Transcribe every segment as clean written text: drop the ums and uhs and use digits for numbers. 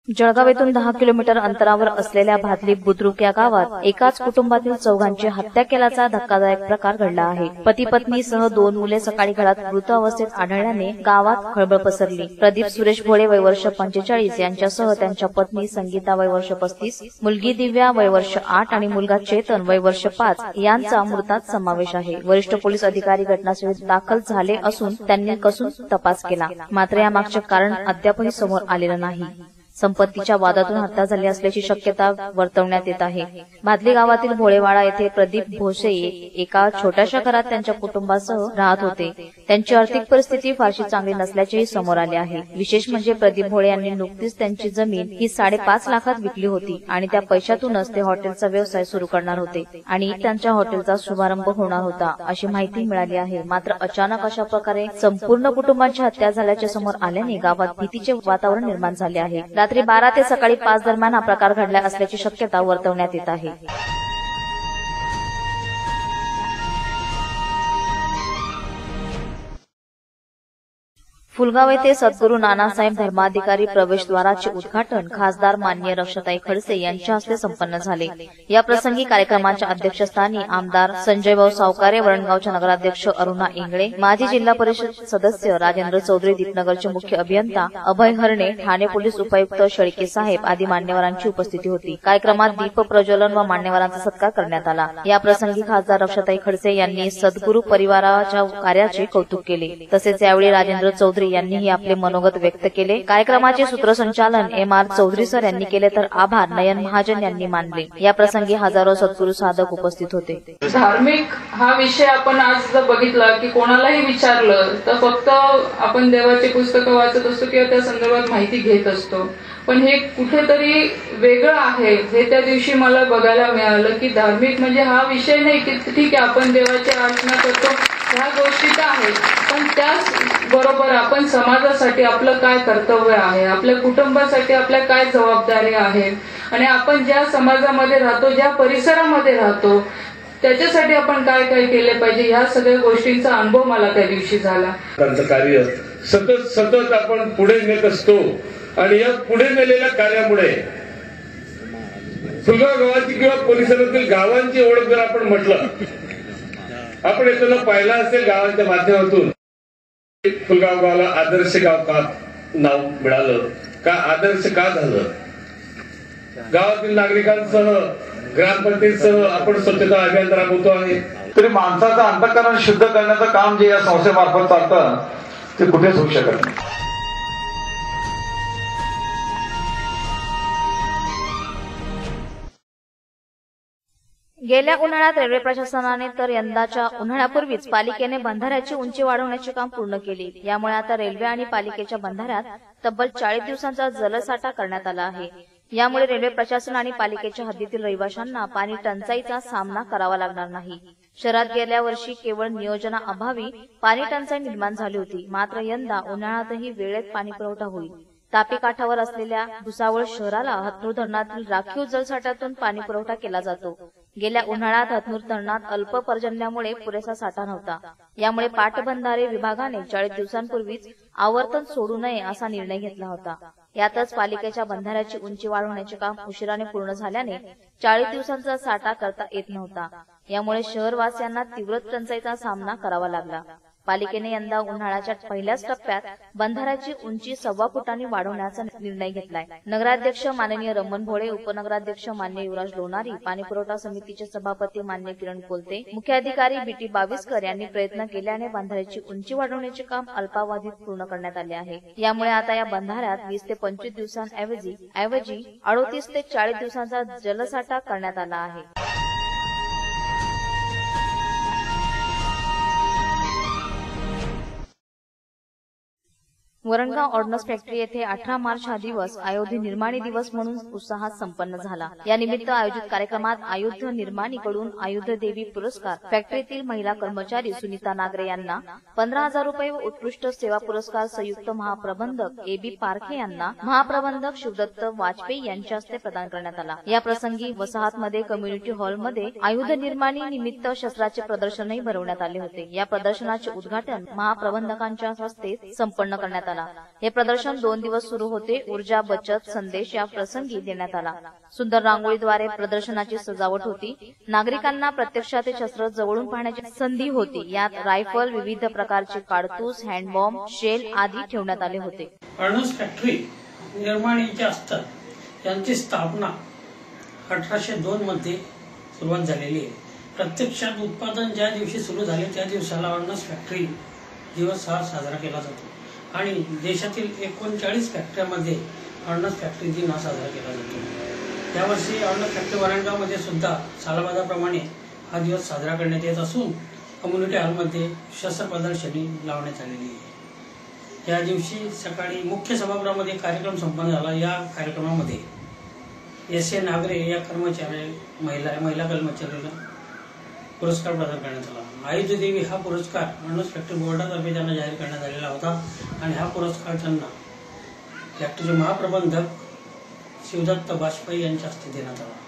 जळगाव येथून 10 किलोमीटर अंतरावर असलेल्या भादली बुद्रुक या गावात एकाच कुटुंबातील चौघांची हत्या केल्याचा धक्कादायक प्रकार घडला आहे। पती पत्नीसह 2 मुले सकाळी घरात मृत अवस्थेत आढळल्याने गावात खळबळ पसरली। प्रदीप सुरेश भोळे वय वर्ष 45 यांच्यासह त्यांच्या पत्नी संगीता वय वर्ष 35, मुलगी दिव्या वय वर्ष 8 आणि मुलगा चेतन वय वर्ष 5 यांचा मृतात समावेश आहे। वरिष्ठ पोलीस अधिकारी घटनास्थळी दाखल झाले असून त्यांनी कसून तपास केला, मात्र यामागचे कारण अद्यापही समोर आलेलं नाही। संपत्तीच्या वादातून हत्या झाली असल्याची शक्यता वर्तवण्यात येत आहे। भादली गावातील भोळेवाडा येथे प्रदीप भोसे एका छोट्याशा घरात त्यांच्या कुटुंबासह राहत होते। त्यांची आर्थिक परिस्थिती फारशी चांगली नसल्याचेही समोर आले आहे। विशेष म्हणजे प्रदीप भोळे यांनी नुकतीच त्यांची जमीन ही 5.5 लाखात विकली होती आणि त्या पैशातूनच ते हॉटेलचा व्यवसाय सुरू करणार होते आणि त्यांच्या हॉटेलचा शुभारंभ होणार होता अशी माहिती मिळाली आहे। मात्र अचानक अशा प्रकारे संपूर्ण कुटुंबाची हत्या झाल्याचे समोर आल्याने गावात भीतीचे वातावरण निर्माण झाले आहे। रात्री 12 ते सकाळी 5 दरम्यान हा प्रकार घडला असल्याची शक्यता वर्तवण्यात येत आहे। फुलगाव येथे सद्गुरू नानासाहेब धर्माधिकारी प्रवेशद्वाराचे उद्घाटन खासदार माननीय रक्षाताई खडसे यांच्या हस्ते संपन्न झाले। या प्रसंगी कार्यक्रमाच्या अध्यक्षस्थानी आमदार संजयभाऊ सावकारे, वरणगावच्या नगराध्यक्ष अरुणा इंगळे, माजी जिल्हा परिषद सदस्य राजेंद्र चौधरी, दीपनगरचे मुख्य अभियंता अभय हरणे, ठाणे पोलीस उपायुक्त शेळके साहेब आदी मान्यवरांची उपस्थिती होती। कार्यक्रमात दीप प्रज्वलन व मान्यवरांचा सत्कार करण्यात आला। या प्रसंगी खासदार रक्षाताई खडसे यांनी सद्गुरू परिवाराच्या कार्याचे कौतुक केले। तसेच यावेळी राजेंद्र चौधरी यांनीही आपले मनोगत व्यक्त केले। कार्यक्रमाचे सूत्रसंचालन MR चौधरी सर यांनी केले तर आभार नयन महाजन यांनी मानले। या प्रसंगी हजारो सद्गुरू साधक उपस्थित होते। धार्मिक हा विषय आपण आज जर बघितला की कोणालाही विचारलं तर फक्त आपण देवाची पुस्तकं वाचत असतो किंवा त्या संदर्भात माहिती घेत असतो, पण हे कुठेतरी वेगळं आहे हे त्या दिवशी मला बघायला मिळालं की धार्मिक म्हणजे हा विषय नाही की ठीक आहे आपण देवाची आराधना करतो, ह्या गोष्टी तर आहेत, पण त्याच बरोबर आपण समाजासाठी आपलं काय कर्तव्य आहे, आपल्या कुटुंबासाठी आपल्या काय जबाबदारी आहे आणि आपण ज्या समाजामध्ये राहतो, ज्या परिसरामध्ये राहतो त्याच्यासाठी आपण काय काय केले पाहिजे, ह्या सगळ्या गोष्टींचा अनुभव मला त्या दिवशी झाला। त्यांचं कार्य सतत आपण पुढे नेत असतो आणि या पुढे नेलेल्या कार्यामुळे फुलगाव गावाची किंवा परिसरातील गावांची ओळख जर आपण म्हटलं, आपण येताना पाहिलं असेल गावांच्या माध्यमातून फुलगाव गावाला आदर्श गाव का नाव मिळालं, का आदर्श का झालं। गावातील नागरिकांसह ग्रामपंचायतीसह आपण स्वच्छता अभियान राबवतो आहे। तरी माणसाचं अंतःकरण शुद्ध करण्याचं काम जे या संस्थेमार्फत चालतं ते कुठेच होऊ शकत नाही। गेल्या उन्हाळ्यात रेल्वे प्रशासनाने तर यंदाच्या उन्हाळ्यापूर्वीच पालिकेने बंधाऱ्याची उंची वाढवण्याचे काम पूर्ण केले। यामुळे आता रेल्वे आणि पालिकेच्या बंधाऱ्यात तब्बल 40 दिवसांचा जलसाठा करण्यात आला आहे। यामुळे रेल्वे प्रशासन आणि पालिकेच्या हद्दीतील रहिवाशांना पाणी टंचाईचा सामना करावा लागणार नाही। शहरात गेल्या वर्षी केवळ नियोजनाअभावी पाणी टंचाई निर्माण झाली होती, मात्र यंदा उन्हाळ्यातही वेळेत पाणी पुरवठा होईल। तापी काठावर असलेल्या भुसावळ शहराला हतनूर धरणातील राखीव जलसाठ्यातून पाणी पुरवठा केला जातो। गेल्या उन्हाळ्यात हतनूर धरणात अल्प पर्जन्यामुळे पुरेसा साठा नव्हता। यामुळे पाटबंधारे विभागाने 40 दिवसांपूर्वीच आवर्तन सोडू नये असा निर्णय घेतला होता। यातच पालिकेच्या बंधाऱ्याची उंची वाढवण्याचे काम उशिराने पूर्ण झाल्याने 40 दिवसांचा साठा करता येत नव्हता। यामुळे शहरवासियांना तीव्र टंचाईचा सामना करावा लागला। पालिकेने यंदा उन्हाळ्याच्या पहिल्याच टप्प्यात बंधाऱ्याची उंची 1.25 फुटांनी वाढवण्याचा निर्णय घेतलाय। नगराध्यक्ष माननीय रमण भोळे, उपनगराध्यक्ष मान्य युवराज लोणारी, पाणीपुरवठा समितीचे सभापती मान्य किरण कोलते, मुख्य अधिकारी BT बाविस्कर यांनी प्रयत्न केल्याने बंधाऱ्याची उंची वाढवण्याचे काम अल्पावधीत पूर्ण करण्यात आले आहे। यामुळे आता या बंधाऱ्यात 20 ते 25 दिवसांऐवजी 38 ते 40 दिवसांचा जलसाठा करण्यात आला आहे। वरणगाव ऑर्डनन्स फॅक्टरी येथे 18 मार्च हा दिवस अयोध्या निर्माणी दिवस म्हणून उत्साहात संपन्न झाला। या निमित्त आयोजित कार्यक्रमात अयोध्या निर्माणीकडून अयोध्या देवी पुरस्कार, फॅक्टरीतील महिला कर्मचारी सुनीता नागरे यांना 15,000 रुपये व उत्कृष्ट सेवा पुरस्कार संयुक्त महाप्रबंधक AB पारखे यांना महाप्रबंधक शिवदत्त वाजपेयी यांच्या हस्ते प्रदान करण्यात आला। या प्रसंगी वसाहतमध्ये कम्युनिटी हॉलमध्ये अयोध्या निर्माणी निमित्त शस्त्राचे प्रदर्शनही भरवण्यात आले होते। या प्रदर्शनाचे उद्घाटन महाप्रबंधकांच्या हस्ते संपन्न करण्यात आले। आला। हे प्रदर्शन 2 दिवस सुरू होते। ऊर्जा बचत संदेश या प्रसंगी देण्यात आला। सुंदर रांगोळीद्वारे प्रदर्शनाची सजावट होती। नागरिकांना प्रत्यक्षात शस्त्र जवळून पाहण्याची संधी होती। यात रायफल, विविध प्रकारचे काडतूस, हँडबॉम्ब, शेल आदी ठेवण्यात आले होते। अर्नस्ट फॅक्टरी निर्माणीचे असतात यांची स्थापना 1802 मध्ये सुरुवात झालेली आहे। प्रत्यक्षात उत्पादन ज्या दिवशी सुरू झाले त्या दिवसाला अर्नस्ट फॅक्टरी दिवस हा साजरा केला जातो आणि देशातील 39 फॅक्टरीमध्ये अर्नस्ट फॅक्टरी दिन हा साजरा केला जातो। यावर्षी अर्नस्ट फॅक्टरी वरणगावमध्ये सुद्धा सालाबादाप्रमाणे हा दिवस साजरा करण्यात येत असून कम्युनिटी हॉलमध्ये शस्त्र प्रदर्शनी लावण्यात आलेली आहे। या दिवशी सकाळी मुख्य सभागृहामध्ये कार्यक्रम संपन्न झाला। या कार्यक्रमामध्ये S.A. नागरे या कर्मचारी महिला कर्मचाऱ्याला पुरस्कार प्रदान करण्यात आला। आयुधदेवी हा पुरस्कार अर्नस्ट फॅक्टरी बोर्डातर्फे त्यांना जाहीर करण्यात आलेला होता आणि हा पुरस्कार त्यांना फॅक्टरीचे महाप्रबंधक शिवदत्त बाजपेयी यांच्या हस्ते देण्यात आला।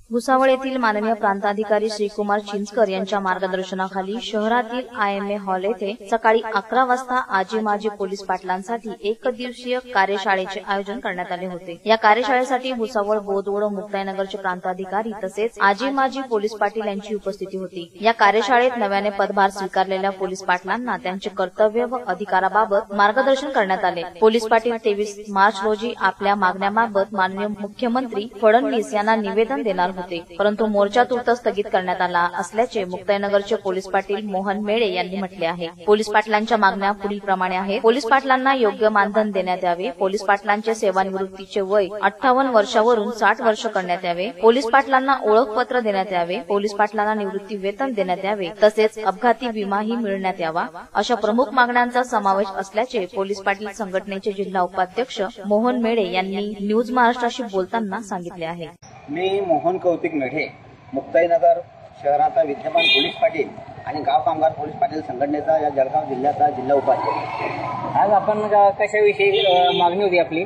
भुसावळ येथील माननीय प्रांताधिकारी श्रीकुमार चिंचकर यांच्या मार्गदर्शनाखाली शहरातील IMA हॉल येथे सकाळी 11 वाजता आजी माजी पोलीस पाटलांसाठी एकदिवसीय कार्यशाळेचे आयोजन करण्यात आले होते। या कार्यशाळेसाठी भुसावळ, बोदवड, मुक्ताईनगरचे प्रांताधिकारी तसेच आजी माजी पोलीस पाटील यांची उपस्थिती होती। या कार्यशाळेत नव्याने पदभार स्वीकारलेल्या पोलीस पाटलांना त्यांचे कर्तव्य व अधिकाराबाबत मार्गदर्शन करण्यात आले। पोलीस पाटील 23 मार्च रोजी आपल्या मागण्याबाबत माननीय मुख्यमंत्री फडणवीस यांना निवेदन देणार होते, परंतु मोर्चा तूर्त स्थगित करण्यात आला असल्याचे मुक्ताईनगरचे पोलीस पाटील मोहन मेळे यांनी म्हटले आहे। पोलीस पाटलांच्या मागण्या पुढीलप्रमाणे आहेत। पोलीस पाटलांना योग्य मानधन देण्यात यावे। पोलीस पाटलांचे सेवानिवृत्तीचे वय 58 वर्षावरून 60 वर्ष करण्यात यावे। पोलीस पाटलांना ओळखपत्र देण्यात यावे। पोलीस पाटलांना निवृत्ती वेतन देण्यात यावे, तसेच अपघाती विमाही मिळण्यात यावा, अशा प्रमुख मागण्यांचा समावेश असल्याचे पोलीस पाटील संघटनेचे जिल्हा उपाध्यक्ष मोहन मेळे यांनी न्यूज महाराष्ट्राशी बोलताना सांगितले आहे। मी मोहन कौतिक मेढे, मुक्ताईनगर शहराचा विद्यमान पोलीस पाटील आणि गाव कामगार पोलीस पाटील संघटनेचा या जळगाव जिल्ह्याचा जिल्हा उपाध्यक्ष। आज आपण कशाविषयी मागणी होती आपली?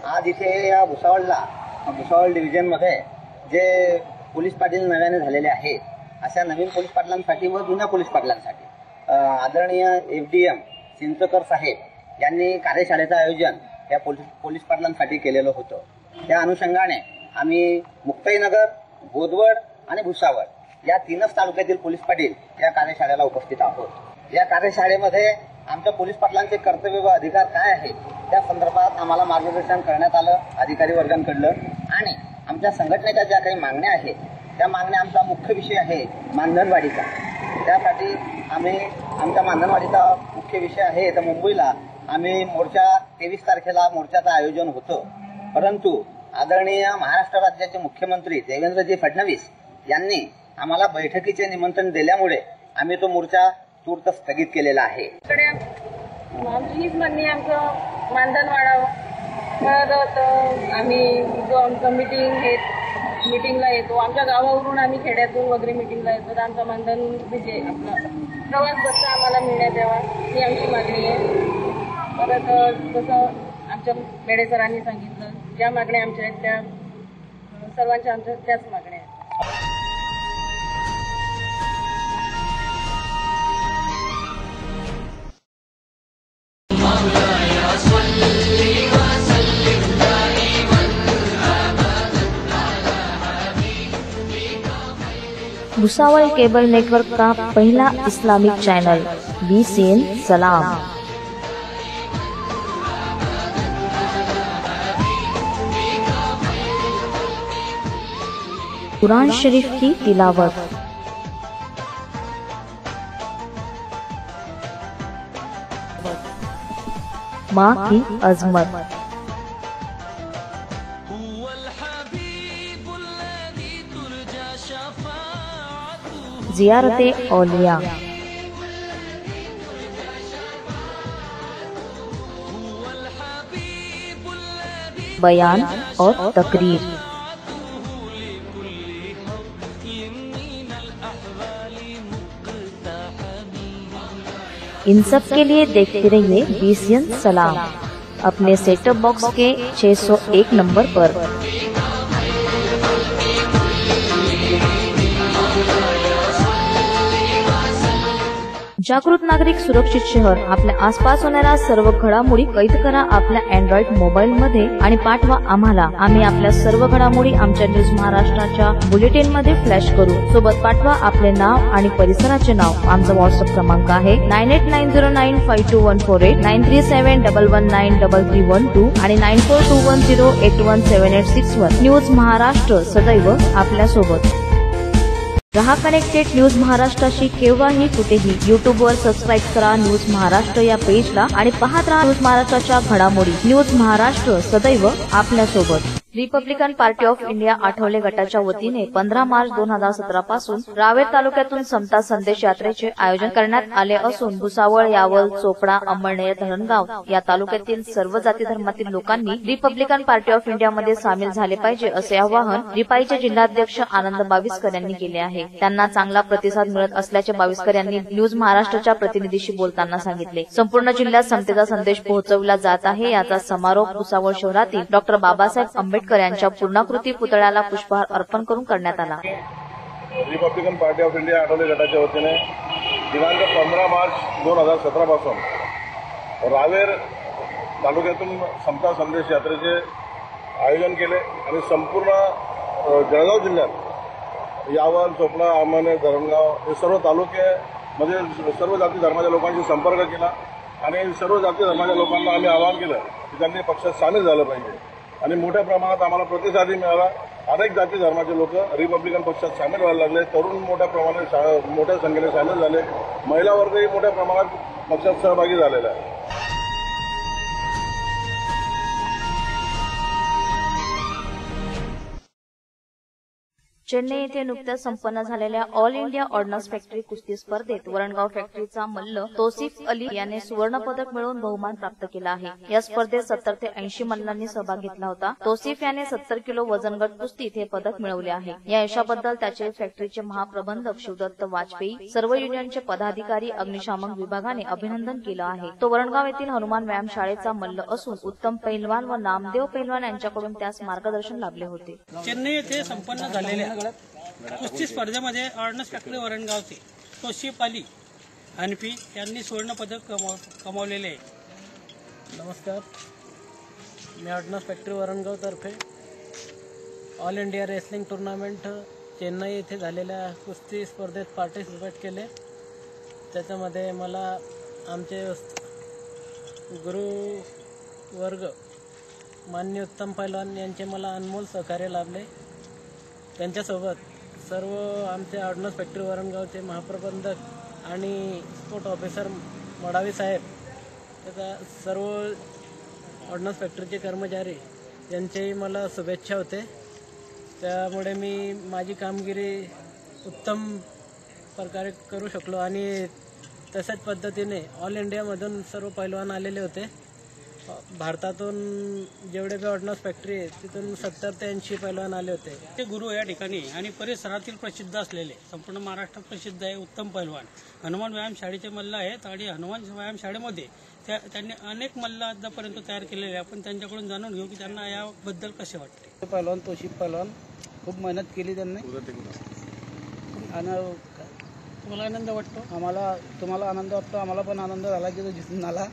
आज इथे या भुसावळ डिव्हिजनमध्ये जे पोलीस पाटील नव्याने झालेले आहेत अशा नवीन पोलीस पाटलांसाठी व जुन्या पोलीस पाटलांसाठी आदरणीय FDM चिंचकर साहेब यांनी कार्यशाळेचं आयोजन या पोलीस पाटलांसाठी केलेलं होतं। त्या अनुषंगाने आम्ही मुक्ताईनगर, बोदवड आणि भुसावळ या 3च तालुक्यातील पोलीस पाटील या कार्यशाळेला उपस्थित आहोत। या कार्यशाळेमध्ये आमच्या पोलीस पाटलांचे कर्तव्य व अधिकार काय आहेत त्या संदर्भात आम्हाला मार्गदर्शन करण्यात आलं अधिकारी वर्गांकडलं आणि आमच्या संघटनेच्या ज्या काही मागण्या आहेत त्या मागण्या आमचा मुख्य विषय आहे मानधनवाढीचा। त्यासाठी आम्ही आमच्या मानधनवाढीचा मुख्य विषय आहे तर मुंबईला आम्ही मोर्चा 23 तारखेला मोर्चाचं आयोजन होतं, परंतु आदरणीय महाराष्ट्र राज्याचे मुख्यमंत्री देवेंद्रजी फडणवीस यांनी आम्हाला बैठकीचे निमंत्रण दिल्यामुळे आम्ही तो मोर्चा तूर्त स्थगित केलेला आहे। आमची हीच मागणी, आमचं मानधन वाढावं। परत आम्ही जो आमचं मिटिंगला येतो, आमच्या गावावरून आम्ही खेड्यातून वगैरे मिटिंगला येतो, तर आमचं मानधन म्हणजे आपला प्रवास बसचा आम्हाला मिळण्यात यावा ही आमची मागणी आहे। परत जसं आमच्या मेढे सरांनी सांगितलं, ज्या मागण्या आमच्या आहेत त्या सर्वांच्या आमच्या त्याच मागण्या आहेत। भुसावल केबल नेटवर्क का पहला इस्लामिक चैनल BCN सलाम। कुरान शरीफ की तिलावत, माँ की अजमत, जियारते औलिया, बयान और तकरीर। इन सब के लिए देखते रहिए BCN सलाम अपने सेटअप बॉक्स के 601 नंबर पर। जागृत नागरिक सुरक्षित शहर. आपल्या आसपास होणाऱ्या सर्व घडामोडी कैद करा आपल्या अँड्रॉइड मोबाईल मध्ये आणि पाठवा आम्हाला. आम्ही आपल्या सर्व घडामोडी आमच्या न्यूज महाराष्ट्राच्या बुलेटिन मध्ये फ्लॅश करू. सोबत पाठवा आपले नाव आणि परिसराचे नाव. आमचा व्हॉट्सअप क्रमांक आहे 9890952148, 9371193312 आणि 9421081781. न्यूज महाराष्ट्र सदैव आपल्या सोबत. रहा कनेक्टेड न्यूज महाराष्ट्राशी केव्हाही कुठेही. युट्यूबवर सबस्क्राईब करा न्यूज महाराष्ट्र या पेजला आणि पाहत राहा न्यूज महाराष्ट्राच्या घडामोडी. न्यूज महाराष्ट्र सदैव आपल्या सोबत. Republican party of India Athawale गटाच्या वतीने 15 मार्च 2017 पासून रावेर तालुक्यातून समता संदेश यात्रेचे आयोजन करण्यात आले असून भुसावळ, यावल, चोपडा, अंमळनेर, धरणगाव या तालुक्यातील सर्व जाती धर्मातील लोकांनी रिपब्लिकन पार्टी ऑफ इंडियामध्ये सामील झाले पाहिजे असे आवाहन रिपाईचे जिल्हाध्यक्ष आनंद बाविस्कर यांनी केले आहे. त्यांना चांगला प्रतिसाद मिळत असल्याचे बाविस्कर यांनी न्यूज महाराष्ट्राच्या प्रतिनिधीशी बोलताना सांगितले. संपूर्ण जिल्ह्यात समतेचा संदेश पोहोचविला जात आहे. याचा समारोप भुसावळ शहरातील डॉ. बाबासाहेब आंबेडकर यांच्या पूर्णाकृती पुतळ्याला पुष्पहार अर्पण करून करण्यात आला. Republican party of India Athawale गटाच्या वतीने दिनांक 15 मार्च 2017 पासून रावेर तालुक्यातून समता संदेश यात्रेचे आयोजन केले आणि संपूर्ण जळगाव जिल्ह्यात यावल, चोपडा, अंमळनेर, धरणगाव हे सर्व तालुक्यामध्ये सर्व जाती धर्माच्या लोकांशी संपर्क केला आणि सर्व जाती धर्माच्या लोकांना आम्ही आवाहन केलं की त्यांनी पक्षात सामील झालं पाहिजे आणि मोठ्या प्रमाणात आम्हाला प्रतिसादही मिळाला. अनेक जाती धर्माचे लोक रिपब्लिकन पक्षात सामील व्हायला लागले. तरुण मोठ्या प्रमाणात मोठ्या संख्येने सामील झाले. महिला वर्गही मोठ्या प्रमाणात पक्षात सहभागी झालेला आहे. चेन्नई येथे नुकत्याच संपन्न झालेल्या ऑल इंडिया ऑर्डनन्स फॅक्टरी कुस्ती स्पर्धेत वरणगाव फॅक्टरीचा मल्ल तौसिफ अली याने सुवर्ण पदक मिळवून बहुमान प्राप्त केला आहे. या स्पर्धेत 70 ते 80 मल्लांनी सहभाग घेतला होता. तौसिफ याने 70 किलो वजनगट कुस्तीत हे पदक मिळवले आहे. या यशाबद्दल त्याचे फॅक्टरीचे महाप्रबंधक शिवदत्त वाजपेयी, सर्व युनियनचे पदाधिकारी, अग्निशामक विभागाने अभिनंदन केलं आहे. तो वरणगाव येथील हनुमान व्यायाम शाळेचा मल्ल असून उत्तम पैलवान व नामदेव पैलवान यांच्याकडून त्यास मार्गदर्शन लाभले होते. चेन्नई येथे संपन्न झालेल्या कुस्ती स्पर्धेमध्ये ऑर्डनन्स फॅक्टरी वरणगावचे तौसिफ अली हनफी यांनी सुवर्ण पदक कमावलेले आहे. नमस्कार, मी ऑर्डनन्स फॅक्टरी वरणगावतर्फे all India wrestling tournament Chennai येथे झालेल्या कुस्ती स्पर्धेत पार्टिसिपेट केले. त्याच्यामध्ये मला आमचे गुरुवर्ग माननीय उत्तम पैलवान यांचे मला अनमोल सहकार्य लाभले. त्यांच्यासोबत सर्व आमचे ऑर्डनन्स फॅक्टरी वरणगावचे महाप्रबंधक आणि स्पोर्ट ऑफिसर मडावी साहेब, त्याचा सर्व ऑर्डनन्स फॅक्टरीचे कर्मचारी यांचेही मला शुभेच्छा होते. त्यामुळे मी माझी कामगिरी उत्तम प्रकारे करू शकलो आणि तशाच पद्धतीने ऑल इंडियामधून सर्व पैलवान आलेले होते. भारतातून जेवढे काही ऑर्डनन्स फॅक्टरी आहे तिथून 70 ते 80 पैलवान आले होते. ते गुरु या ठिकाणी आणि परिसरातील प्रसिद्ध असलेले संपूर्ण महाराष्ट्रात प्रसिद्ध आहे उत्तम पैलवान हनुमान व्यायाम शाळेचे मल्ल आहेत आणि हनुमान व्यायाम शाळेमध्ये त्यांनी अनेक मल्ल आतापर्यंत तयार केलेले. आपण त्यांच्याकडून जाणून घेऊ की त्यांना याबद्दल कसे वाटते. पैलवान तौसिफ पैलवान खूप मेहनत केली त्यांनी आणि तुम्हाला आनंद वाटतो. तुम्हाला आनंद वाटतो, आम्हाला पण आनंद झाला की तो जिंकून आला.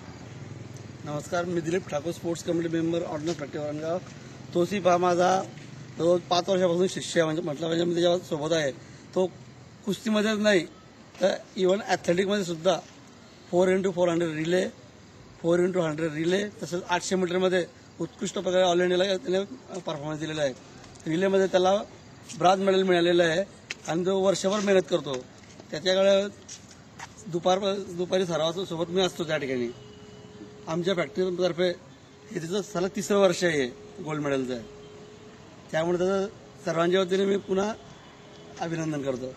नमस्कार, मी Dilip Thakur, sports committee member ordnance factory Varangaon. Tausif हा माझा जवळ 5 वर्षापासून शिष्य आहे. म्हणजे मी त्याच्या सोबत आहे. तो कुस्तीमध्येच नाही तर इव्हन ॲथलेटिकमध्ये सुद्धा 4x400 रिले, 4x100 रिले, तसंच 800 मीटरमध्ये उत्कृष्ट प्रकारे ऑल इंडियाला त्याने परफॉर्मन्स दिलेला आहे. रिलेमध्ये त्याला ब्रॉन्झ मेडल मिळालेलं आहे आणि तो वर्षभर मेहनत करतो. त्याच्याकडे दुपारी सरावासोबत मी असतो त्या ठिकाणी. आमच्या फॅक्टरीतर्फे हे तिचं सलग 3रं वर्ष आहे गोल्ड मेडलचं आहे. त्यामुळे त्याचं सर्वांच्या वतीने मी पुन्हा अभिनंदन करतो.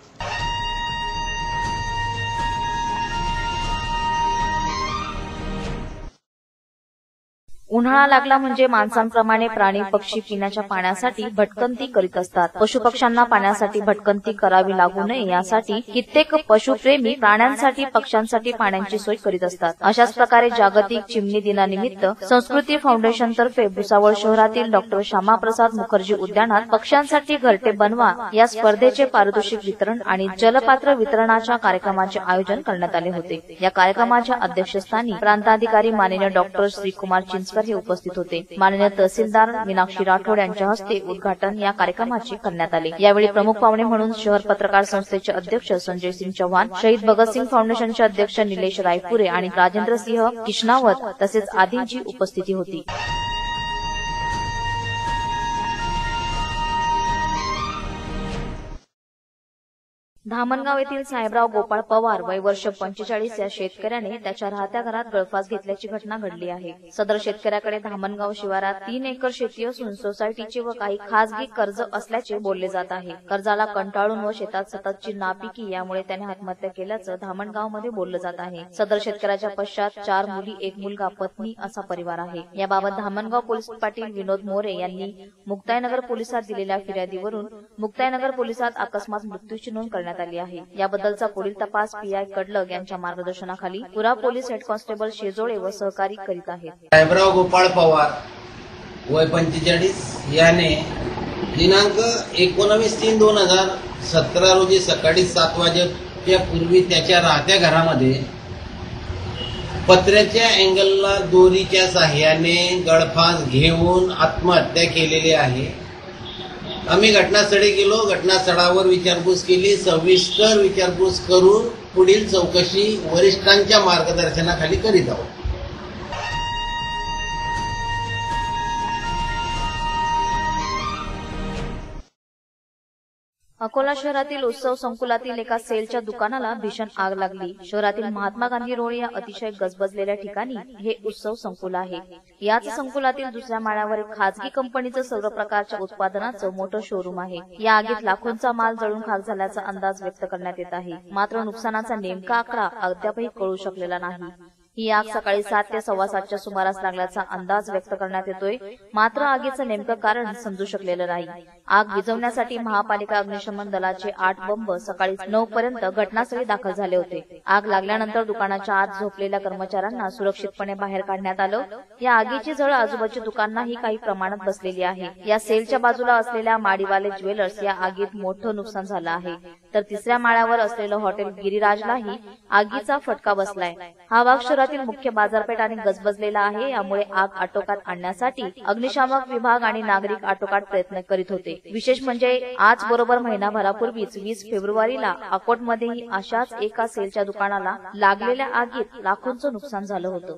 उन्हाळा लागला म्हणजे माणसांप्रमाणे प्राणी पक्षी पिण्याच्या पाण्यासाठी भटकंती करीत असतात. पशुपक्ष्यांना पाण्यासाठी भटकंती करावी लागू नये यासाठी कित्येक पशुप्रेमी प्राण्यांसाठी पक्ष्यांसाठी पाण्याची सोय करीत असतात. अशाच प्रकारे जागतिक चिमणी दिनानिमित्त संस्कृती फाउंडेशन तर्फे भुसावळ शहरातील डॉ. श्यामाप्रसाद मुखर्जी उद्यानात पक्ष्यांसाठी घरटे बनवा या स्पर्धेचे पारितोषिक वितरण आणि जलपात्र वितरणाच्या कार्यक्रमाचे आयोजन करण्यात आले होते. या कार्यक्रमाच्या अध्यक्षस्थानी प्रांताधिकारी माननीय डॉ. श्रीकुमार चिंचकर हे उपस्थित होते. माननीय तहसीलदार मीनाक्षी राठोड यांच्या हस्ते उद्घाटन या कार्यक्रमाचे करण्यात आले. यावेळी प्रमुख पाहुणे म्हणून शहर पत्रकार संस्थेचे अध्यक्ष संजय सिंग चव्हाण, शहीद भगतसिंग फाउंडेशनचे अध्यक्ष निलेश रायपुरे आणि राजेंद्र सिंह किशनावत तसेच आदींची उपस्थिती होती. धामणगाव येथील साहेबराव गोपाळ पवार वय वर्ष 45 या शेतकऱ्याने त्याच्या राहत्या घरात गळफास घेतल्याची घटना घडली आहे. सदर शेतकऱ्याकडे धामणगाव शिवारात 3 एकर शेती असून सोसायटीचे व काही खासगी कर्ज असल्याचे बोलले जात आहे. कर्जाला कंटाळून व शेतात सततची नापिकी यामुळे त्याने आत्महत्या केल्याचं धामणगावमध्ये बोललं जात आहे. सदर शेतकऱ्याच्या पश्चात 4 मुली, 1 मुलगा, पत्नी असा परिवार आहे. याबाबत धामणगाव पोलीस पाटील विनोद मोरे यांनी मुक्ताईनगर पोलिसात दिलेल्या फिर्यादीवरून मुक्ताईनगर पोलिसात अकस्मात मृत्यूची नोंद करण्यात आली आहे. याबद्दलचा पुढील तपास पीआय कडलग यांच्या मार्गदर्शनाखाली पुरा पोलीस हेड कॉन्स्टेबल शेजोळे व सहकारी करीत आहेत. साहेबराव गोपाळ पवार वय 45 याने दिनांक 19/3/2017 रोजी सकाळी 7 वाजेच्या पूर्वी त्याच्या राहत्या घरामध्ये पत्र्याच्या अँगलला दोरीच्या साह्याने गळफास घेऊन आत्महत्या केलेली आहे. आम्ही घटनास्थळी गेलो. घटनास्थळावर विचारपूस केली. सविस्तर विचारपूस करून पुढील चौकशी वरिष्ठांच्या मार्गदर्शनाखाली करीत आहोत. अकोला शहरातील उत्सव संकुलातील एका सेलच्या दुकानाला भीषण आग लागली. शहरातील महात्मा गांधी रोड या अतिशय गजबजलेल्या ठिकाणी हे उत्सव संकुल आहे. याच संकुलातील दुसऱ्या माळ्यावर एक खासगी कंपनीचं सर्व प्रकारच्या उत्पादनाचं मोठं शोरूम आहे. या आगीत लाखोंचा माल जळून खाक झाल्याचा अंदाज व्यक्त करण्यात येत आहे. मात्र नुकसानाचा नेमका आकडा अद्यापही कळू शकलेला नाही. ही आग सकाळी 7 ते 7:15च्या सुमारास लागल्याचा अंदाज व्यक्त करण्यात येतोय. मात्र आगीचं नेमकं कारण समजू शकलेलं नाही. आग विझवण्यासाठी महापालिका अग्निशमन दलाचे 8 बंब सकाळी 9 पर्यंत घटनास्थळी दाखल झाले होते. आग लागल्यानंतर दुकानाच्या आत झोपलेल्या कर्मचाऱ्यांना सुरक्षितपणे बाहेर काढण्यात आलं. या आगीची झळ आजूबाजूच्या दुकानांनाही काही प्रमाणात बसलेली आहे. या सेलच्या बाजूला असलेल्या माडीवाले ज्वेलर्स या आगीत मोठं नुकसान झालं आहे. तर 3ऱ्या माळ्यावर असलेलं हॉटेल गिरिराजलाही आगीचा फटका बसलाय. हा भाग शहरातील मुख्य बाजारपेठ आणि गजबजलेला आहे. यामुळे आग आटोक्यात आणण्यासाठी अग्निशामक विभाग आणि नागरिक आटोकाट प्रयत्न करीत होते. विशेष म्हणजे आज बरोबर महिनाभरापूर्वीच 20 फेब्रुवारीला अकोटमध्येही अशाच एका सेलच्या दुकानाला लागलेल्या आगीत लाखोंचं नुकसान झालं होतं.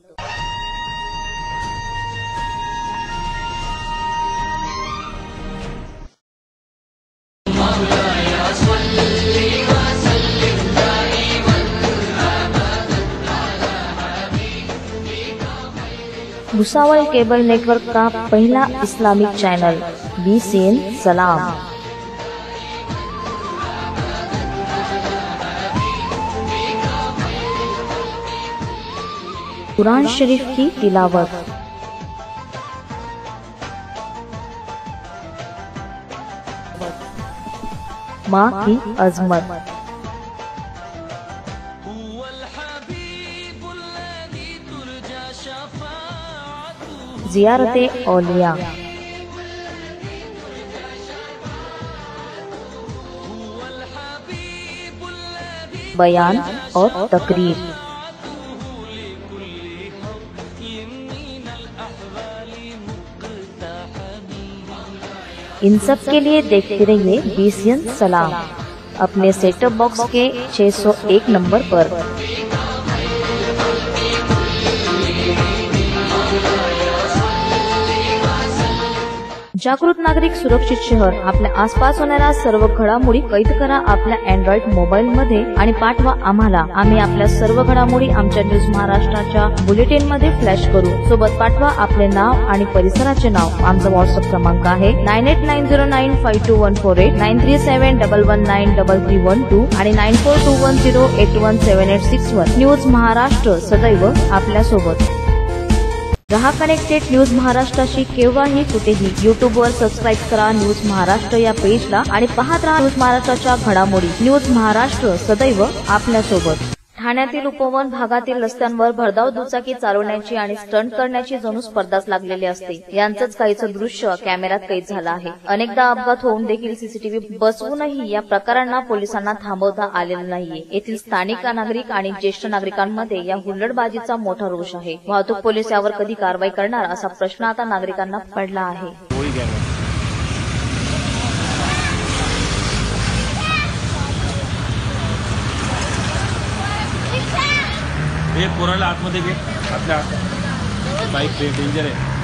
भुसावल केबल नेटवर्क का पहला इस्लामिक चैनल BCN सलाम। कुरान शरीफ की तिलावत, माँ की अजमत, जियारते औलिया, बयान और तकरीर। इन सब के लिए देखते रहिए BCN सलाम अपने सेटअप बॉक्स के 601 नंबर पर। जागृत नागरिक सुरक्षित शहर। आपल्या आसपास होणाऱ्या सर्व घडामोडी कैद करा आपल्या अँड्रॉइड मोबाईल मध्ये आणि पाठवा आम्हाला। आम्ही आपल्या सर्व घडामोडी आमच्या न्यूज महाराष्ट्राच्या बुलेटिन मध्ये फ्लॅश करू। सोबत पाठवा आपले नाव आणि परिसराचे नाव। आमचा व्हॉट्सअप क्रमांक आहे 9890952148, 9371193312 आणि 9421081781। न्यूज महाराष्ट्र सदैव आपल्या सोबत। रहा कनेक्टेड न्यूज महाराष्ट्राशी केव्हाही कुठेही. युट्यूबवर सबस्क्राईब करा न्यूज महाराष्ट्र या पेजला आणि पाहत राहा न्यूज महाराष्ट्राच्या घडामोडी. न्यूज महाराष्ट्र सदैव आपल्यासोबत. ठाण्यातील उपवन भागातील रस्त्यांवर भरधाव दुचाकी चालवण्याची आणि स्टंट करण्याची जणू स्पर्धाच लागलेली असते. यांचंच काहीचं दृश्य कॅमेऱ्यात कैद झालं आहे. अनेकदा अपघात होऊन देखील सीसीटीव्ही बसवूनही या प्रकारांना पोलिसांना थांबवता आलेलं नाहीये. येथील स्थानिक नागरिक आणि ज्येष्ठ नागरिकांमध्ये या हुल्लडबाजीचा मोठा रोष आहे. वाहतूक पोलीस यावर कधी कारवाई करणार असा प्रश्न आता नागरिकांना पडला आहे. हे पोराला आतमध्ये घे. आपल्या बाईक डेंजर आहे.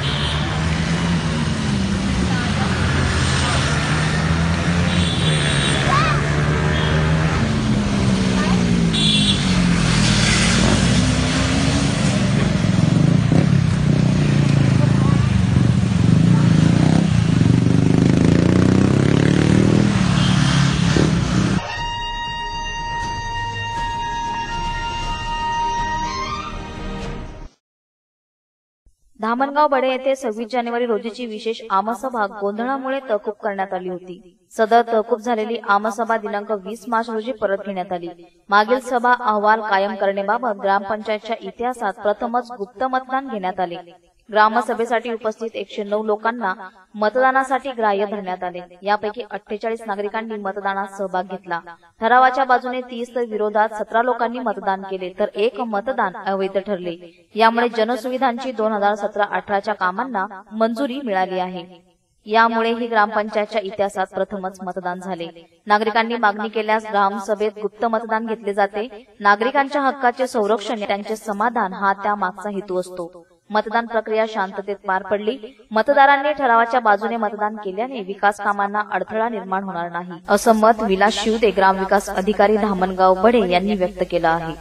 धामणगाव बडे येथे 26 जानेवारी रोजीची विशेष आमसभा गोंधळामुळे तहकूब करण्यात आली होती. सदर तहकूब झालेली आमसभा दिनांक 20 मार्च रोजी परत घेण्यात आली. मागील सभा अहवाल कायम करण्याबाबत ग्रामपंचायतच्या इतिहासात प्रथमच गुप्त मतदान घेण्यात आले. ग्रामसभेसाठी उपस्थित 109 लोकांना मतदानासाठी ग्राह्य धरण्यात आले. यापैकी 48 नागरिकांनी मतदानात सहभाग घेतला. ठरावाच्या बाजूने 30 तर विरोधात 17 लोकांनी मतदान केले तर एक मतदान अवैध ठरले. यामुळे जनसुविधांची 2017-18च्या कामांना मंजुरी मिळाली आहे. यामुळे ही ग्रामपंचायतच्या इतिहासात प्रथमच मतदान झाले. नागरिकांनी मागणी केल्यास ग्रामसभेत गुप्त मतदान घेतले जाते. नागरिकांच्या हक्काचे संरक्षण त्यांचे समाधान हा त्यामागचा हेतू असतो. मतदान प्रक्रिया शांततेत पार पडली. मतदारांनी ठरावाच्या बाजूने मतदान केल्याने विकास कामांना अडथळा निर्माण होणार नाही असं मत विलास शिवदे ग्रामविकास अधिकारी धामणगाव बडे यांनी व्यक्त केलं आहे.